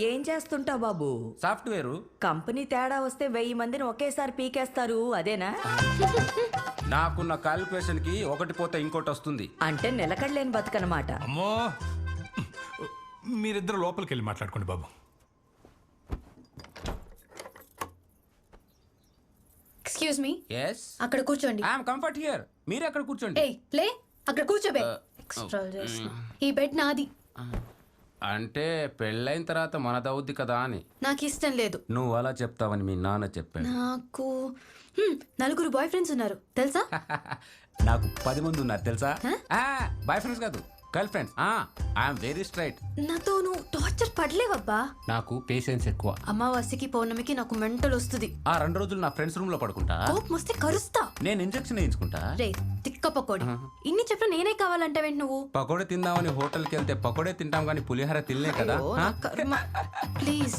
ఏం చేస్తుంటావు బాబు? Software. Company తేడా వస్తే 1000 మందిని ఒకేసారి పీకేస్తారు, అదేనా? నాకున్న క్యాలిక్యులేషన్ కి ఒకటి పోతే ఇంకోటి వస్తుంది. అంటే నిలకడలేని బతుకనమాట. అమ్మో, మీరిద్దరు లోపలికి వెళ్ళి మాట్లాడుకోండి బాబు. ఎక్స్క్యూజ్ మీ, ఎస్, అక్కడ కూర్చోండి. I'm comfort here. మీరు అక్కడ కూర్చోండి. ఏయ్ లే, అక్కడ కూర్చోబే. ఎక్స్ట్రా చేస్తున్నా. ఈ బెడ్ నాది. అంటే పెళ్ళైన తర్వాత మనదవుద్ది కదా అని. నాకు ఇష్టం లేదు. నువ్వు అలా చెప్తావని మీ నాన్న చెప్పాడు. నాకు 4 బాయ్ ఫ్రెండ్స్ ఉన్నారు తెలుసా? నాకు 10 మంది ఉన్నారు తెలుసా? బాయ్ ఫ్రెండ్స్ కాదు, girl friends. I'm very straight. నాతో నువ్వు టార్చర్ పడలేవబ్బా. నాకు పేషెన్స్ ఎక్కువ. అమావాస్యకి పౌర్ణమికి నాకు మెంటల్ వస్తుంది. ఆ 2 రోజులు నా ఫ్రెండ్స్ రూమ్ లో పడుకుంటా. కోపం వస్తే కరుస్తా. నేను ఇంజెక్షన్ వేయించుకుంటా. రే తిక్క పకోడి, ఇన్ని చెప్పిన నేనే కావాలంటావేంటి నువ్వు? పకోడే తిందామని హోటల్కి వెళ్తే పకోడే తింటాం కానీ పులిహోర తినలే కదా. అయ్యో, నా కర్మ. ప్లీజ్